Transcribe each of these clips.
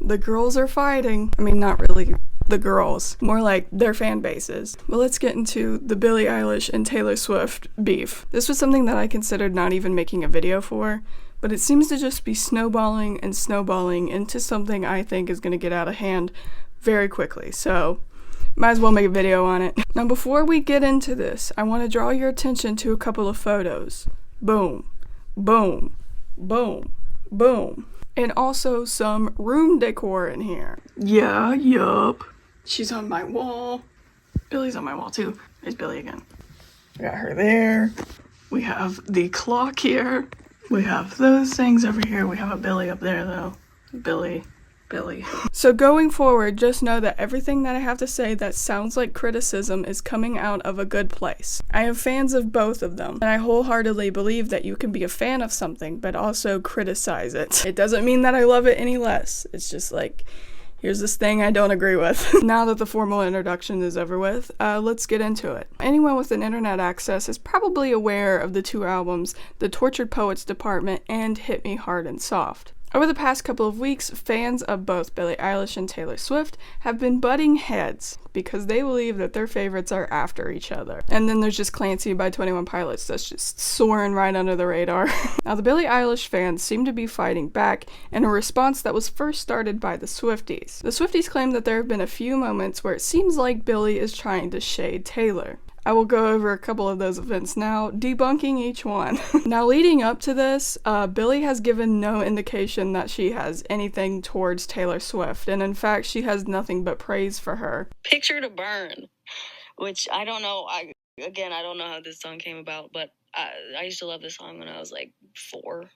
The girls are fighting. I mean, not really the girls, more like their fan bases. But let's get into the Billie Eilish and Taylor Swift beef. This was something that I considered not even making a video for, but it seems to just be snowballing and snowballing into something I think is going to get out of hand very quickly. So might as well make a video on it. Now before we get into this, I want to draw your attention to a couple of photos. Boom, boom, boom, boom. And also some room decor in here. Yeah, yup. She's on my wall. Billie's on my wall too. There's Billie again. We got her there. We have the clock here. We have those things over here. We have a Billie up there though. Billie. So going forward, just know that everything that I have to say that sounds like criticism is coming out of a good place. I am fans of both of them, and I wholeheartedly believe that you can be a fan of something, but also criticize it. It doesn't mean that I love it any less. It's just like, here's this thing I don't agree with. Now that the formal introduction is over with, let's get into it. Anyone with an internet access is probably aware of the two albums, The Tortured Poets Department and Hit Me Hard and Soft. Over the past couple of weeks, fans of both Billie Eilish and Taylor Swift have been butting heads because they believe that their favorites are after each other. And then there's just Clancy by 21 Pilots that's just soaring right under the radar. Now the Billie Eilish fans seem to be fighting back in a response that was first started by the Swifties. The Swifties claim that there have been a few moments where it seems like Billie is trying to shade Taylor. I will go over a couple of those events now, debunking each one. Now leading up to this, Billie has given no indication that she has anything towards Taylor Swift, and in fact she has nothing but praise for her. Picture to Burn, which I don't know, I don't know how this song came about, but I used to love this song when I was like 4.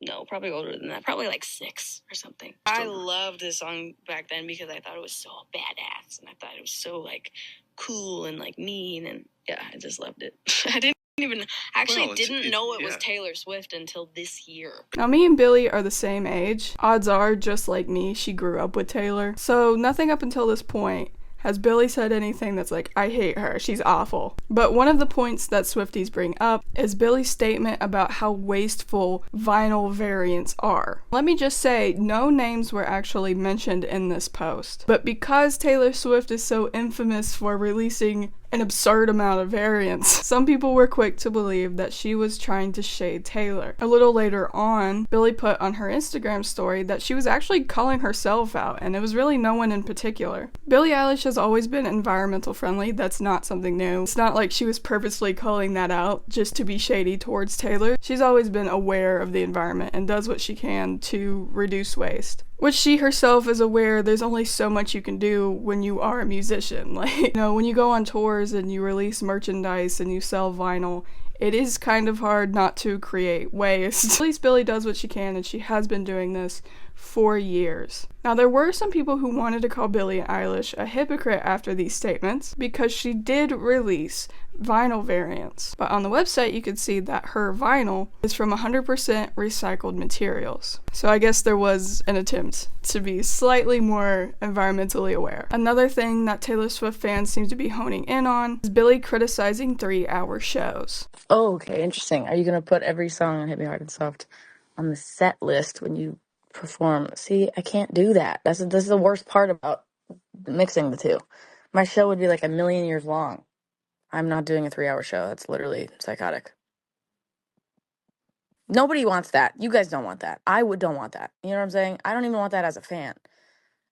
No, probably older than that, probably like 6 or something. I loved this song back then because I thought it was so badass, and I thought it was so like cool and like mean, and yeah, I just loved it. I didn't know it was Taylor Swift until this year. Now me and Billie are the same age. Odds are, just like me, she grew up with Taylor. So nothing up until this point has Billie said anything that's like, I hate her, she's awful. But one of the points that Swifties bring up is Billie's statement about how wasteful vinyl variants are. Let me just say, no names were actually mentioned in this post. But because Taylor Swift is so infamous for releasing an absurd amount of variants, some people were quick to believe that she was trying to shade Taylor. A little later on, Billie put on her Instagram story that she was actually calling herself out, and it was really no one in particular. Billie Eilish has always been environmental friendly. That's not something new. It's not like she was purposely calling that out just to be shady towards Taylor. She's always been aware of the environment and does what she can to reduce waste. Which she herself is aware there's only so much you can do when you are a musician. Like, when you go on tours and you release merchandise and you sell vinyl, it is kind of hard not to create waste. At least Billie does what she can, and she has been doing this for years. Now, there were some people who wanted to call Billie Eilish a hypocrite after these statements because she did release vinyl variants. But on the website, you can see that her vinyl is from 100% recycled materials. So I guess there was an attempt to be slightly more environmentally aware. Another thing that Taylor Swift fans seem to be honing in on is Billie criticizing 3-hour shows. Oh, okay, interesting. Are you going to put every song on Hit Me Hard and Soft on the set list when you perform? See, I can't do that. This is the worst part about mixing the two. My show would be like 1,000,000 years long. I'm not doing a 3-hour show. That's literally psychotic. Nobody wants that. You guys don't want that. I don't want that. You know what I'm saying? I don't even want that as a fan.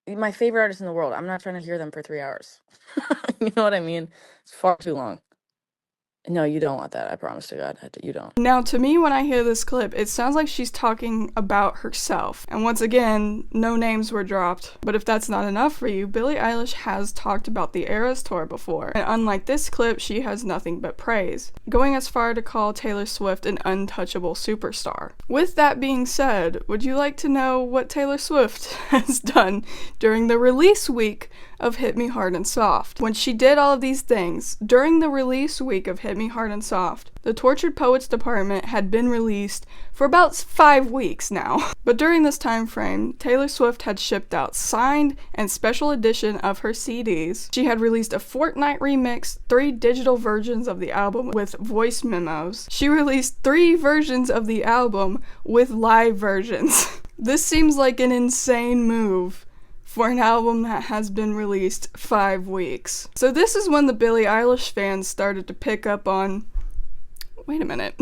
My favorite artist in the world, I'm not trying to hear them for 3 hours. You know what I mean? It's far too long. No, you don't want that. I promise to God, you don't. Now, to me, when I hear this clip, it sounds like she's talking about herself. And once again, no names were dropped. But if that's not enough for you, Billie Eilish has talked about the Eras Tour before. And unlike this clip, she has nothing but praise, going as far to call Taylor Swift an untouchable superstar. With that being said, would you like to know what Taylor Swift has done during the release week of Hit Me Hard and Soft? When she did all of these things, during the release week of Hit Me Hard and Soft, the Tortured Poets Department had been released for about 5 weeks now. But during this time frame, Taylor Swift had shipped out signed and special edition of her CDs. She had released a Fortnite remix, 3 digital versions of the album with voice memos. She released 3 versions of the album with live versions. This seems like an insane move for an album that has been released 5 weeks. So this is when the Billie Eilish fans started to pick up on, wait a minute,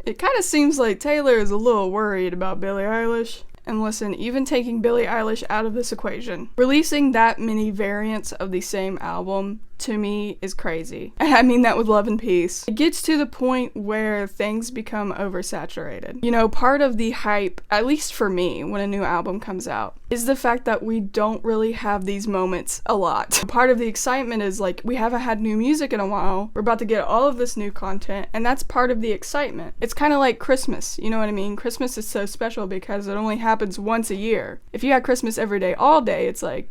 it kind of seems like Taylor is a little worried about Billie Eilish. And listen, even taking Billie Eilish out of this equation, releasing that many variants of the same album, to me, is crazy. And I mean that with love and peace. It gets to the point where things become oversaturated. You know, part of the hype, at least for me, when a new album comes out, is the fact that we don't really have these moments a lot. Part of the excitement is like, we haven't had new music in a while, we're about to get all of this new content, and that's part of the excitement. It's kind of like Christmas, you know what I mean? Christmas is so special because it only happens once a year. If you had Christmas every day, all day, it's like,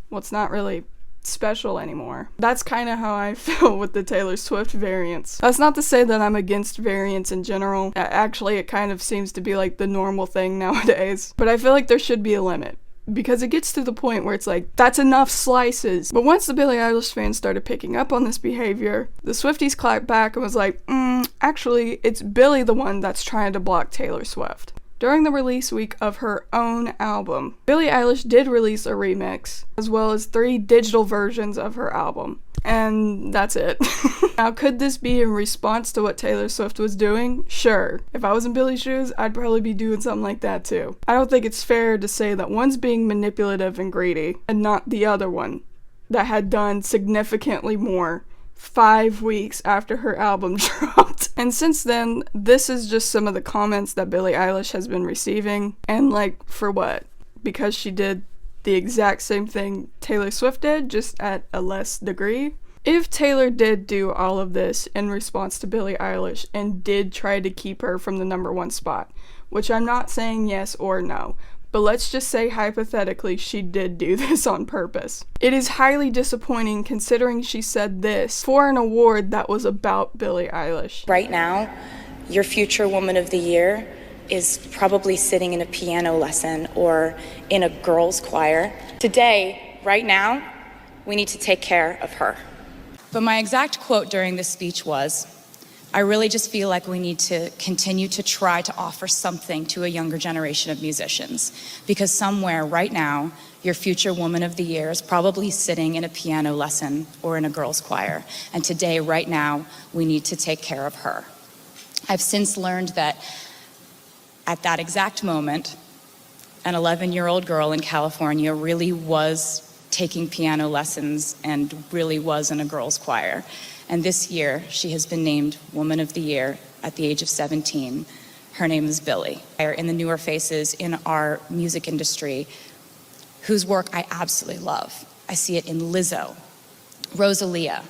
well, it's not really special anymore. That's kind of how I feel with the Taylor Swift variants. That's not to say that I'm against variants in general. Actually, it kind of seems to be like the normal thing nowadays. But I feel like there should be a limit, because it gets to the point where it's like, that's enough slices. But once the Billie Eilish fans started picking up on this behavior, the Swifties clapped back and was like, actually, it's Billie the one that's trying to block Taylor Swift. During the release week of her own album, Billie Eilish did release a remix, as well as 3 digital versions of her album. And that's it. Now, could this be in response to what Taylor Swift was doing? Sure. If I was in Billie's shoes, I'd probably be doing something like that too. I don't think it's fair to say that one's being manipulative and greedy, and not the other one, that had done significantly more 5 weeks after her album dropped. And since then, this is just some of the comments that Billie Eilish has been receiving. And like, for what? Because she did the exact same thing Taylor Swift did, just at a less degree? If Taylor did do all of this in response to Billie Eilish and did try to keep her from the #1 spot, which I'm not saying yes or no, but let's just say hypothetically she did do this on purpose. It is highly disappointing considering she said this for an award that was about Billie Eilish. Right now, your future Woman of the Year is probably sitting in a piano lesson or in a girls' choir. Today, right now, we need to take care of her. But my exact quote during this speech was, I really just feel like we need to continue to try to offer something to a younger generation of musicians, because somewhere right now, your future Woman of the Year is probably sitting in a piano lesson or in a girls' choir. And today, right now, we need to take care of her. I've since learned that at that exact moment, an 11-year-old girl in California really was taking piano lessons and really was in a girls' choir. And this year, she has been named Woman of the Year at the age of 17. Her name is Billie. In the newer faces in our music industry, whose work I absolutely love. I see it in Lizzo, Rosalia,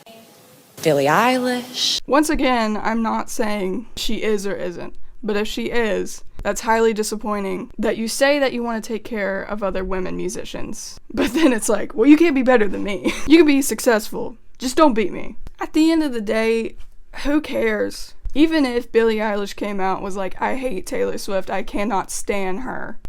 Billie Eilish. Once again, I'm not saying she is or isn't, but if she is, that's highly disappointing that you say that you want to take care of other women musicians, but then it's like, well, you can't be better than me. You can be successful, just don't beat me. At the end of the day, who cares? Even if Billie Eilish came out and was like, I hate Taylor Swift, I cannot stan her.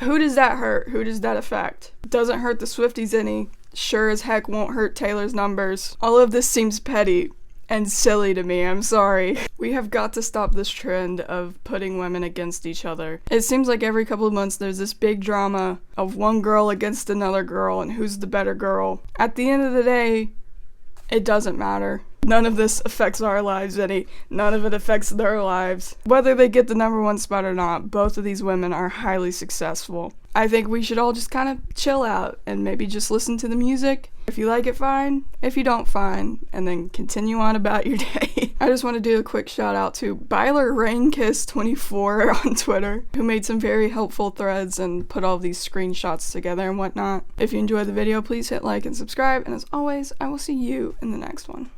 Who does that hurt? Who does that affect? Doesn't hurt the Swifties any. Sure as heck won't hurt Taylor's numbers. All of this seems petty and silly to me, I'm sorry. We have got to stop this trend of putting women against each other. It seems like every couple of months there's this big drama of one girl against another girl and who's the better girl. At the end of the day, it doesn't matter. None of this affects our lives any. None of it affects their lives. Whether they get the #1 spot or not, both of these women are highly successful. I think we should all just kind of chill out and maybe just listen to the music. If you like it, fine. If you don't, fine. And then continue on about your day. I just want to do a quick shout out to Byler Rainkiss24 on Twitter, who made some very helpful threads and put all these screenshots together and whatnot. If you enjoyed the video, please hit like and subscribe. And as always, I will see you in the next one.